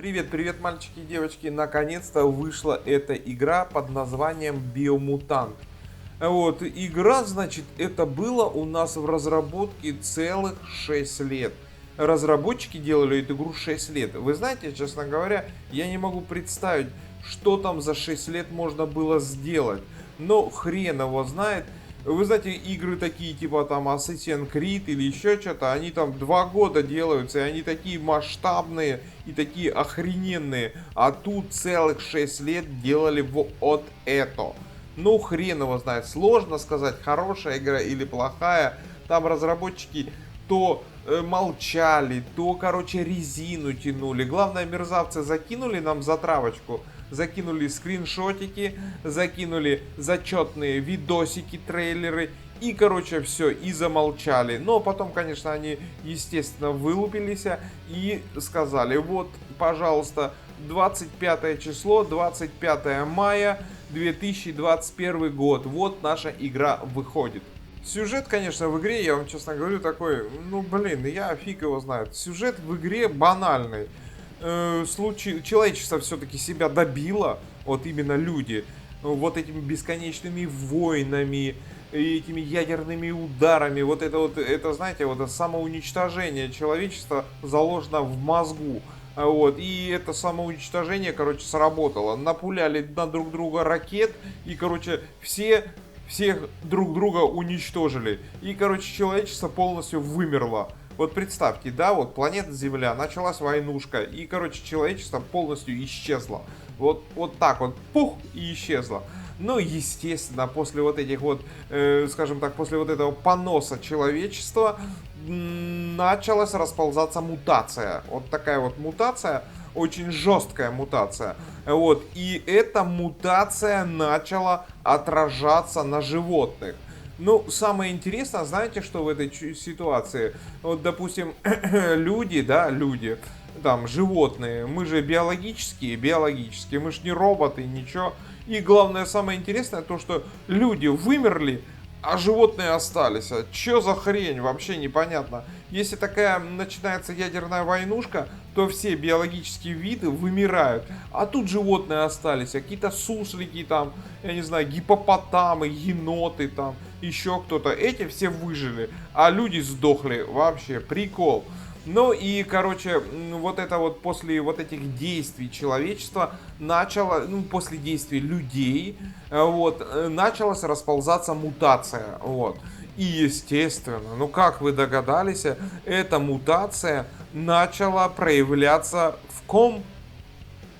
Привет, привет, мальчики и девочки! Наконец-то вышла эта игра под названием Биомутант. Вот, игра, значит, это было у нас в разработке целых 6 лет. Разработчики делали эту игру 6 лет. Вы знаете, честно говоря, я не могу представить, что там за 6 лет можно было сделать. Но хрен его знает. Вы знаете, игры такие, типа там Assassin's Creed или еще что-то, они там 2 года делаются, и они такие масштабные и такие охрененные. А тут целых 6 лет делали вот это. Ну, хрен его знает. Сложно сказать, хорошая игра или плохая. Там разработчики то молчали, то, короче, резину тянули. Главное, мерзавцы закинули нам затравочку. Закинули скриншотики, закинули зачетные видосики, трейлеры. И, короче, все, и замолчали. Но потом, конечно, они, естественно, вылупились и сказали: вот, пожалуйста, 25 число, 25 мая 2021 год. Вот наша игра выходит. Сюжет, конечно, в игре, я вам честно говорю, такой, ну, блин, я фиг его знает. Сюжет в игре банальный. Человечество все-таки себя добило, вот именно люди, вот этими бесконечными войнами, этими ядерными ударами, вот, это, знаете, вот это самоуничтожение человечества заложено в мозгу. Вот, и это самоуничтожение, короче, сработало. Напуляли на друг друга ракет, и, короче, всех друг друга уничтожили. И, короче, человечество полностью вымерло. Вот представьте, да, вот планета Земля, началась войнушка, и, короче, человечество полностью исчезло. Вот так вот, пух, и исчезло. Ну, естественно, после вот этих вот, скажем так, после вот этого поноса человечества началась расползаться мутация. Вот такая вот мутация, очень жесткая мутация. Вот, и эта мутация начала отражаться на животных. Ну, самое интересное, знаете, что в этой ситуации? Вот, допустим, люди, да, люди, там, животные, мы же биологические, мы же не роботы, ничего. И главное, самое интересное, то, что люди вымерли, а животные остались. Чё за хрень? Вообще непонятно. Если такая начинается ядерная войнушка, то все биологические виды вымирают. А тут животные остались. Какие-то суслики там, я не знаю, гипопотамы, еноты там, еще кто-то. Эти все выжили, а люди сдохли. Вообще прикол. Ну и, короче, вот это вот после вот этих действий человечества начало, ну, после действий людей, вот, началась расползаться мутация, вот. И, естественно, ну, как вы догадались, эта мутация начала проявляться в ком?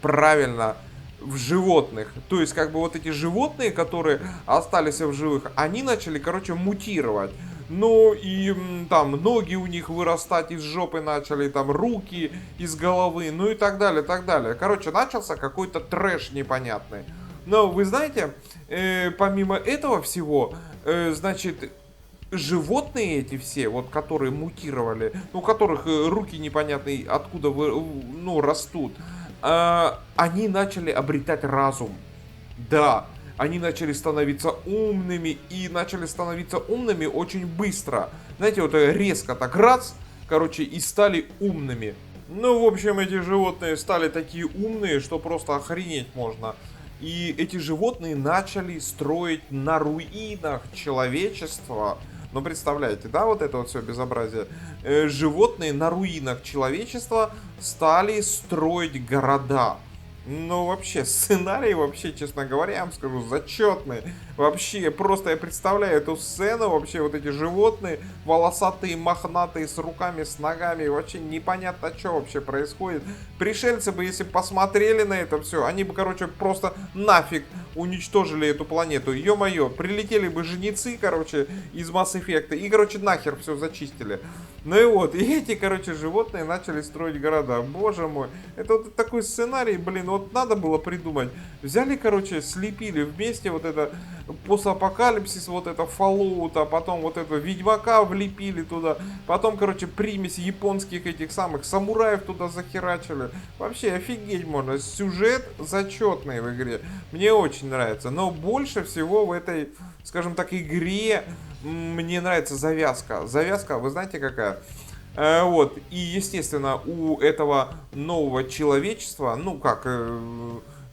Правильно, в животных. То есть, как бы вот эти животные, которые остались в живых, они начали, короче, мутировать. Ну и там ноги у них вырастать из жопы начали, там руки из головы, ну и так далее, так далее. Короче, начался какой-то трэш непонятный. Но вы знаете, помимо этого всего, значит, животные эти все, вот которые мутировали, у которых руки непонятные откуда ну, растут, они начали обретать разум. Да, они начали становиться умными и начали становиться умными очень быстро. Знаете, вот резко так раз, короче, и стали умными. Ну, в общем, эти животные стали такие умные, что просто охренеть можно. И эти животные начали строить на руинах человечества. Ну, представляете, да, вот это вот все безобразие. Животные на руинах человечества стали строить города. Ну, вообще, сценарий, вообще, честно говоря, я вам скажу, зачетный. Вообще, просто я представляю эту сцену, вообще, вот эти животные, волосатые, мохнатые, с руками, с ногами, вообще непонятно, что вообще происходит. Пришельцы бы, если бы посмотрели на это все, они бы, короче, просто нафиг уничтожили эту планету. Ё-моё, прилетели бы жнецы, короче, из Mass Effect, и, короче, нахер все зачистили. Ну и вот, и эти, короче, животные начали строить города. Боже мой, это вот такой сценарий, блин, вот надо было придумать. Взяли, короче, слепили вместе вот это постапокалипсис, вот это Fallout, а потом вот это Ведьмака влепили туда, потом, короче, примесь японских этих самых самураев туда захерачили. Вообще офигеть можно. Сюжет зачетный в игре. Мне очень нравится. Но больше всего в этой, скажем так, игре мне нравится завязка. Завязка, вы знаете какая? Вот, и, естественно, у этого нового человечества, ну как,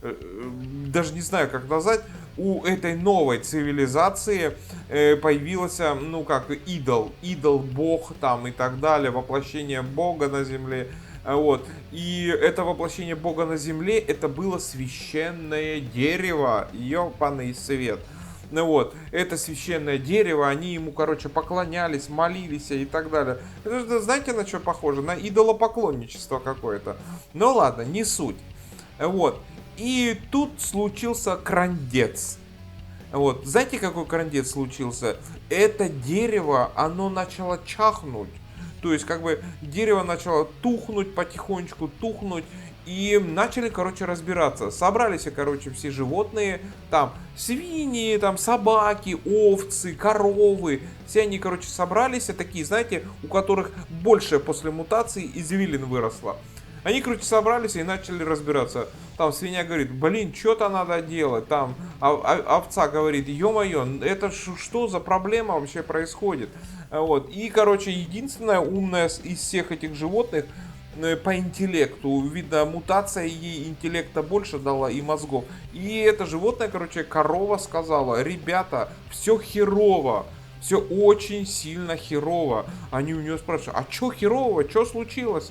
даже не знаю, как назвать, у этой новой цивилизации появился, ну как, идол бог там и так далее, воплощение бога на земле. Вот. И это воплощение бога на земле, это было священное дерево, ёбаный свет. Ну вот, это священное дерево, они ему, короче, поклонялись, молились и так далее. Это же, знаете, на что похоже? На идолопоклонничество какое-то. Ну ладно, не суть. Вот. И тут случился крандец. Вот. Знаете, какой крандец случился? Это дерево, оно начало чахнуть. То есть, как бы, дерево начало тухнуть, потихонечку тухнуть. И начали, короче, разбираться. Собрались, короче, все животные. Там свиньи, там собаки, овцы, коровы. Все они, короче, собрались. И такие, знаете, у которых больше после мутации извилин выросло. Они, короче, собрались и начали разбираться. Там свинья говорит, блин, что-то надо делать. Там овца говорит, ё-моё, это что за проблема вообще происходит? Вот. И, короче, единственная умная из всех этих животных по интеллекту, видно, мутация ей интеллекта больше дала и мозгов. И это животное, короче, корова сказала, ребята, все херово. Все очень сильно херово. Они у нее спрашивают, а что херово, что случилось?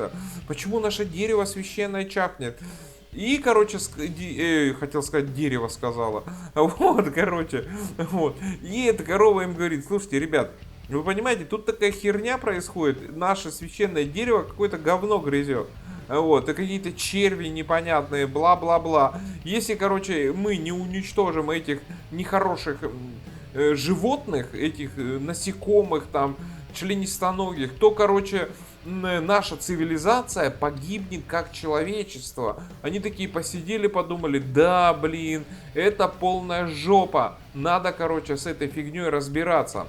Почему наше дерево священное чахнет? И, короче, хотел сказать, дерево сказала. Вот, короче, вот. И эта корова им говорит, слушайте, ребят, вы понимаете, тут такая херня происходит. Наше священное дерево какое-то говно грызет. Вот, и какие-то черви непонятные, бла-бла-бла. Если, короче, мы не уничтожим этих нехороших животных, этих насекомых, там, членистоногих, то, короче, наша цивилизация погибнет как человечество. Они такие посидели, подумали, да, блин, это полная жопа. Надо, короче, с этой фигней разбираться.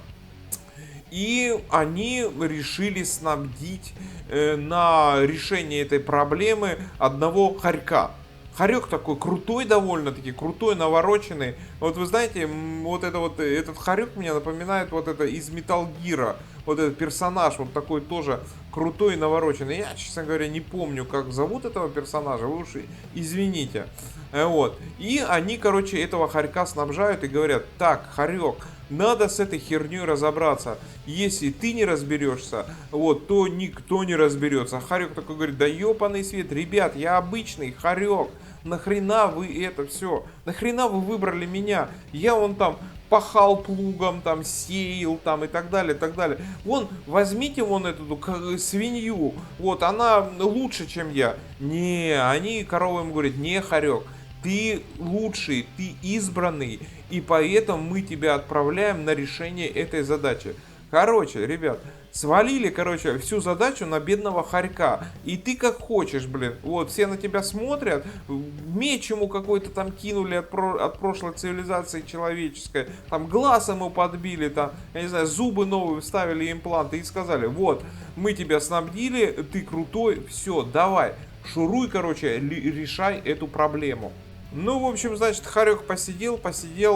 И они решили снабдить на решение этой проблемы одного хорька. Хорек такой крутой довольно-таки, крутой, навороченный. Вот вы знаете, вот этот хорек мне напоминает вот это из Metal Gear. Вот этот персонаж, вот такой тоже крутой и навороченный. Я, честно говоря, не помню, как зовут этого персонажа, вы уж извините. Вот. И они, короче, этого хорька снабжают и говорят, так, хорек, надо с этой херней разобраться. Если ты не разберешься, вот, то никто не разберется. Хорек такой говорит, да ебаный свет, ребят, я обычный хорек. Нахрена вы это все? Нахрена вы выбрали меня? Я вон там пахал плугом, там сеял, там и так далее, и так далее. Вон, возьмите вон эту свинью, вот, она лучше, чем я. Не, они коровы им говорят, не, хорек, ты лучший, ты избранный, и поэтому мы тебя отправляем на решение этой задачи. Короче, ребят, свалили, короче, всю задачу на бедного хорька. И ты как хочешь, блин. Вот, все на тебя смотрят. Меч ему какой-то там кинули от прошлой цивилизации человеческой. Там глаз ему подбили, там, я не знаю, зубы новые вставили, импланты. И сказали, вот, мы тебя снабдили, ты крутой, все, давай. Шуруй, короче, решай эту проблему. Ну, в общем, значит, хорек посидел,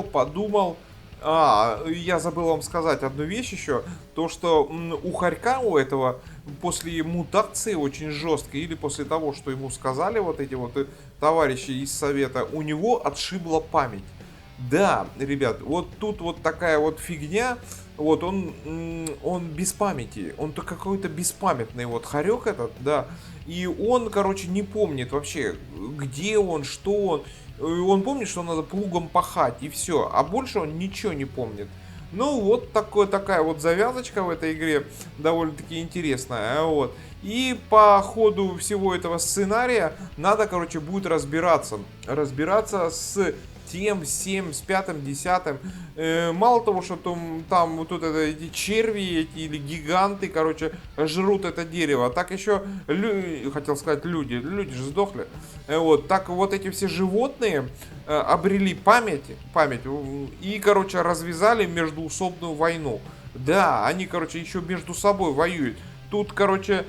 подумал. Я забыл вам сказать одну вещь еще. То, что у хорька, у этого, после мутации очень жесткой, или после того, что ему сказали вот эти вот товарищи из совета, у него отшибла память. Да, ребят, вот тут вот такая вот фигня. Вот он без памяти. Он-то какой-то беспамятный вот хорек этот, да. И он, короче, не помнит вообще, где он, что он. Он помнит, что надо плугом пахать, и все. А больше он ничего не помнит. Ну, вот такая вот завязочка в этой игре. Довольно-таки интересная. Вот. И по ходу всего этого сценария надо, короче, будет разбираться. Разбираться с тем, всем, с пятым, десятым. Мало того, что там вот тут эти черви эти, или гиганты, короче, жрут это дерево. Так еще, хотел сказать люди же сдохли. Вот, так вот эти все животные обрели память и, короче, развязали междуусобную войну. Да, они, короче, еще между собой воюют. Тут, короче,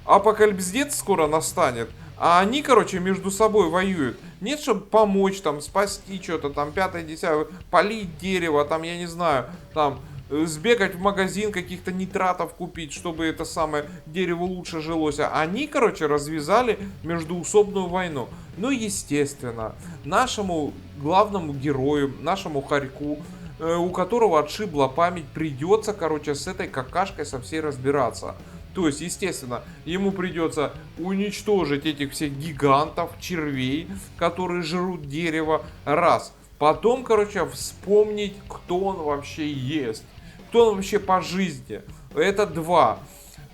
апокалипсис скоро настанет. А они, короче, между собой воюют. Нет, чтобы помочь, там, спасти что-то, там, пятое, десятое, полить дерево, там, я не знаю, там, сбегать в магазин, каких-то нитратов купить, чтобы это самое дерево лучше жилось. А они, короче, развязали междуусобную войну. Ну, естественно, нашему главному герою, нашему Харьку, у которого отшибла память, придется, короче, с этой какашкой со всей разбираться. То есть, естественно, ему придется уничтожить этих всех гигантов, червей, которые жрут дерево, раз. Потом, короче, вспомнить, кто он вообще есть, кто он вообще по жизни. Это два.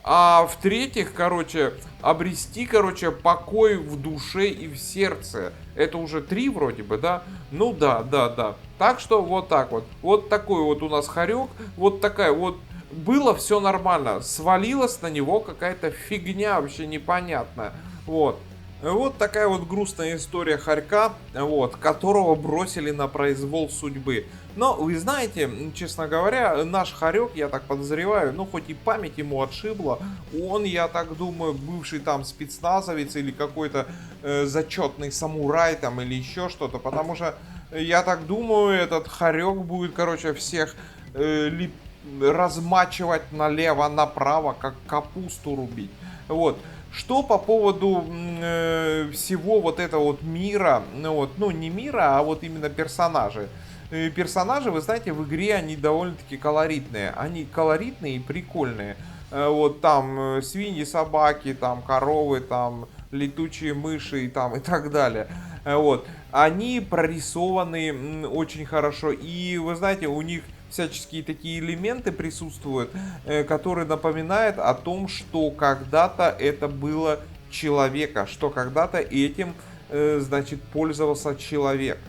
А в-третьих, короче, обрести, короче, покой в душе и в сердце. Это уже три вроде бы, да? Ну да, да, да. Так что вот так вот. Вот такой вот у нас Харек. Вот такая вот. Было все нормально. Свалилась на него какая-то фигня вообще непонятная. Вот. Вот такая вот грустная история Харька, вот, которого бросили на произвол судьбы. Но, вы знаете, честно говоря, наш Харек, я так подозреваю, ну, хоть и память ему отшибла, он, я так думаю, бывший там спецназовец или какой-то зачетный самурай там или еще что-то, потому что, я так думаю, этот Харек будет, короче, всех размачивать налево-направо, как капусту рубить. Вот. Что по поводу всего вот этого вот мира, ну не мира, а вот именно персонажи. Персонажи, вы знаете, в игре они довольно-таки колоритные. Они колоритные и прикольные. Вот там свиньи, собаки, там коровы, там летучие мыши и там и так далее. Вот. Они прорисованы очень хорошо. И вы знаете, у них всяческие такие элементы присутствуют, которые напоминают о том, что когда-то это было человека, что когда-то этим, значит, пользовался человек.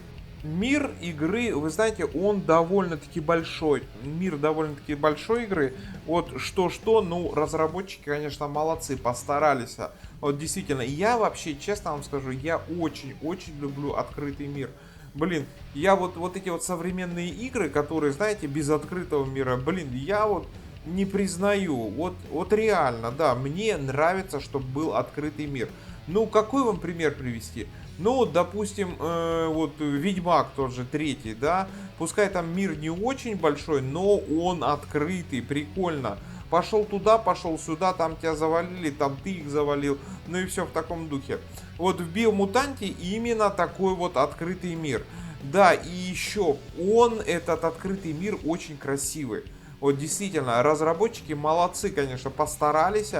Мир игры, вы знаете, он довольно-таки большой. Мир довольно-таки большой игры. Вот что-что, ну, разработчики, конечно, молодцы, постарались. Вот действительно, я вообще, честно вам скажу, я очень-очень люблю открытый мир. Блин, я вот эти вот современные игры, которые, знаете, без открытого мира, блин, я вот не признаю. Вот реально, да, мне нравится, чтобы был открытый мир. Ну, какой вам пример привести? Ну, допустим, вот Ведьмак тот же третий, да, пускай там мир не очень большой, но он открытый, прикольно. Пошел туда, пошел сюда, там тебя завалили, там ты их завалил, ну и все в таком духе. Вот в Биомутанте именно такой вот открытый мир. Да, и еще он, этот открытый мир, очень красивый. Вот действительно, разработчики молодцы, конечно, постарались,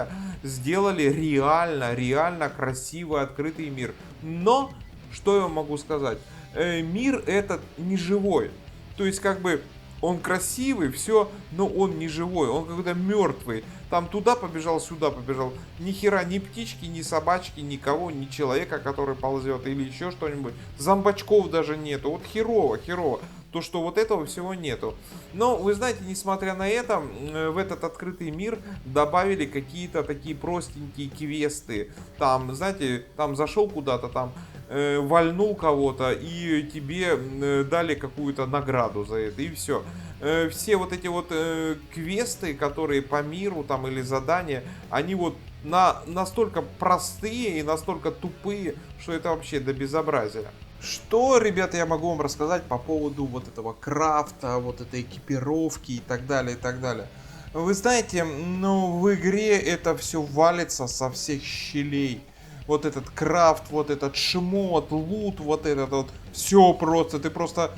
сделали реально красивый открытый мир. Но, что я могу сказать, мир этот не живой. То есть, как бы, он красивый, все, но он не живой, он какой-то мертвый. Там туда побежал, сюда побежал. Ни хера, ни птички, ни собачки, никого, ни человека, который ползет или еще что-нибудь. Зомбачков даже нету. Вот херово. То, что вот этого всего нету. Но, вы знаете, несмотря на это, в этот открытый мир добавили какие-то такие простенькие квесты. Там, знаете, там зашел куда-то, там вальнул кого-то, и тебе дали какую-то награду за это, и все. Все вот эти вот квесты, которые по миру там или задания, они вот настолько простые и настолько тупые, что это вообще до безобразия. Что, ребята, я могу вам рассказать по поводу вот этого крафта, вот этой экипировки и так далее, и так далее. Вы знаете, ну, в игре это все валится со всех щелей. Вот этот крафт, вот этот шмот, лут, вот этот вот. Все просто, ты просто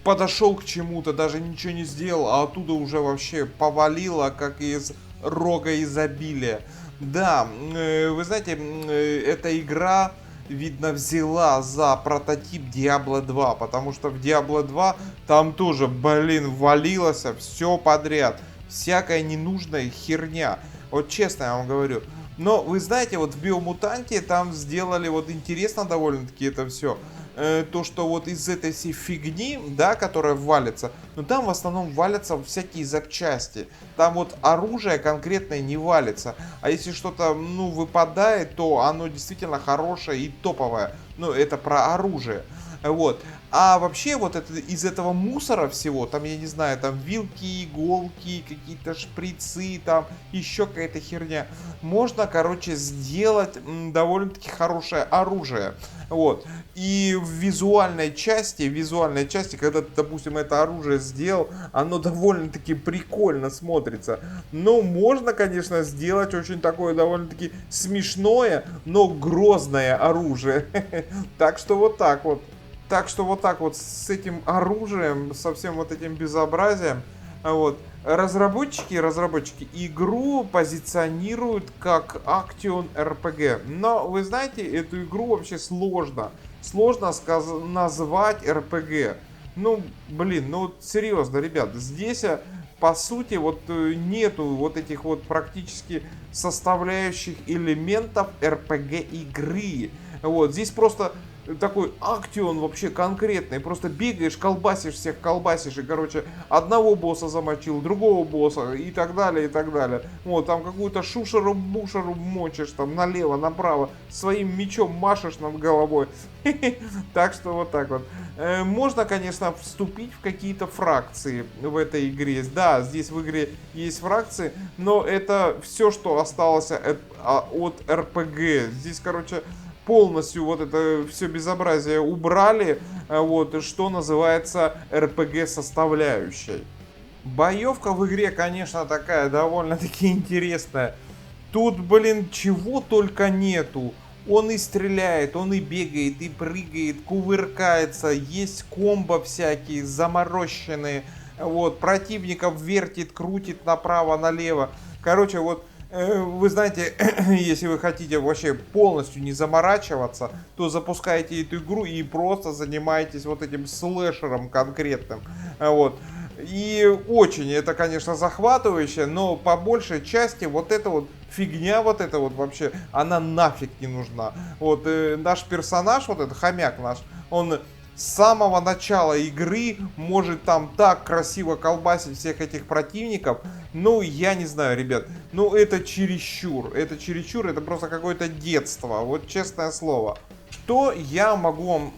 подошел к чему-то, даже ничего не сделал, а оттуда уже вообще повалило, как из рога изобилия. Да, вы знаете, эта игра, видно, взяла за прототип Diablo 2, потому что в Diablo 2 там тоже, блин, валилось все подряд. Всякая ненужная херня. Вот честно я вам говорю. Но вы знаете, вот в Биомутанте там сделали вот интересно довольно-таки это все. То, что вот из этой всей фигни, да, которая валится, но там в основном валятся всякие запчасти. Там вот оружие конкретное не валится. А если что-то, ну, выпадает, то оно действительно хорошее и топовое. Ну, это про оружие. Вот. А вообще вот это, из этого мусора всего, там, я не знаю, там вилки, иголки, какие-то шприцы, там еще какая-то херня, можно, короче, сделать довольно-таки хорошее оружие. Вот. И в визуальной части, когда ты, допустим, это оружие сделал, оно довольно-таки прикольно смотрится. Но можно, конечно, сделать очень такое довольно-таки смешное, но грозное оружие. Так что вот так вот. Так что вот так вот с этим оружием, со всем вот этим безобразием, вот, разработчики игру позиционируют как Action RPG. Но вы знаете, эту игру вообще сложно назвать RPG. Ну, блин, ну серьезно, ребят, здесь по сути вот нету вот этих вот практически составляющих элементов RPG игры. Вот, здесь просто такой актион вообще конкретный. Просто бегаешь, колбасишь всех, колбасишь. И, короче, одного босса замочил, другого босса и так далее, и так далее. Вот, там какую-то шушеру-бушеру мочишь, там налево, направо. Своим мечом машешь над головой. Так что вот так вот. Можно, конечно, вступить в какие-то фракции в этой игре. Да, здесь в игре есть фракции, но это все, что осталось от RPG. Здесь, короче, полностью вот это все безобразие убрали, вот, что называется RPG составляющей. Боевка в игре, конечно, такая довольно-таки интересная. Тут, блин, чего только нету. Он и стреляет, он и бегает, и прыгает, кувыркается, есть комбо всякие заморощенные. Вот, противников вертит, крутит направо-налево. Короче, вот вы знаете, если вы хотите вообще полностью не заморачиваться, то запускаете эту игру и просто занимаетесь вот этим слэшером конкретным. Вот. И очень это, конечно, захватывающе, но по большей части вот эта вот фигня, вот эта вот вообще, она нафиг не нужна. Вот наш персонаж, вот этот хомяк наш, он с самого начала игры может там так красиво колбасить всех этих противников. Ну, я не знаю, ребят. Ну, это чересчур. Это просто какое-то детство. Вот честное слово. Что я могу вам,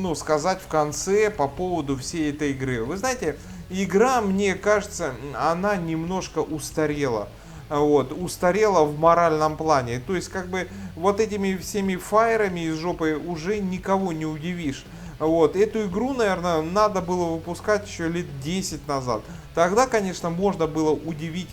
ну, сказать в конце по поводу всей этой игры? Вы знаете, игра, мне кажется, она немножко устарела. Вот, устарела в моральном плане. То есть, как бы, вот этими всеми фаерами из жопы уже никого не удивишь. Вот, эту игру, наверное, надо было выпускать еще лет 10 назад. Тогда, конечно, можно было удивить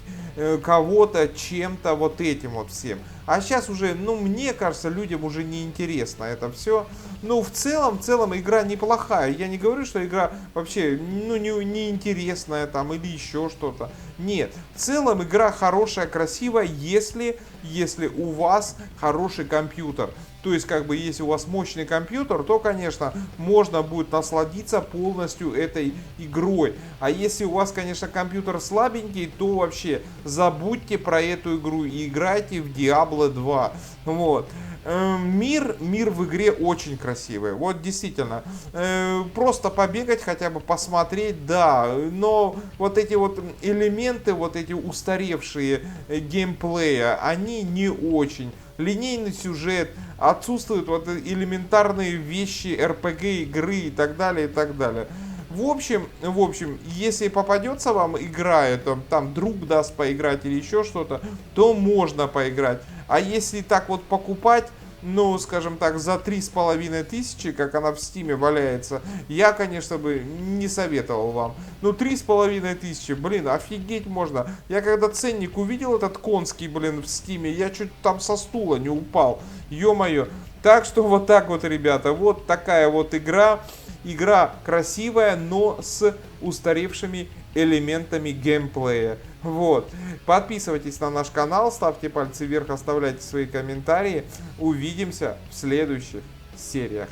кого-то чем-то вот этим вот всем. А сейчас уже, ну, мне кажется, людям уже не интересно это все. Ну, в целом игра неплохая. Я не говорю, что игра вообще, ну, не интересная там или еще что-то. Нет, в целом игра хорошая, красивая, если у вас хороший компьютер. То есть, как бы, если у вас мощный компьютер, то, конечно, можно будет насладиться полностью этой игрой. А если у вас, конечно, компьютер слабенький, то вообще забудьте про эту игру и играйте в Diablo 2. Вот. Мир в игре очень красивый. Вот действительно. Просто побегать, хотя бы посмотреть, да. Но вот эти вот элементы, вот эти устаревшие геймплея, они не очень. Линейный сюжет, отсутствуют вот элементарные вещи RPG игры и так далее, и так далее. В общем, если попадется вам игра, это там друг даст поиграть или еще что-то, то можно поиграть. А если так вот покупать, ну, скажем так, за 3500, как она в Стиме валяется, я, конечно, бы не советовал вам. Ну, 3500, блин, офигеть можно. Я когда ценник увидел этот конский, блин, в Стиме, я чуть там со стула не упал. Ё-моё. Так что вот так вот, ребята, вот такая вот игра. Игра красивая, но с устаревшими элементами геймплея. Вот. Подписывайтесь на наш канал, ставьте пальцы вверх, оставляйте свои комментарии. Увидимся в следующих сериях.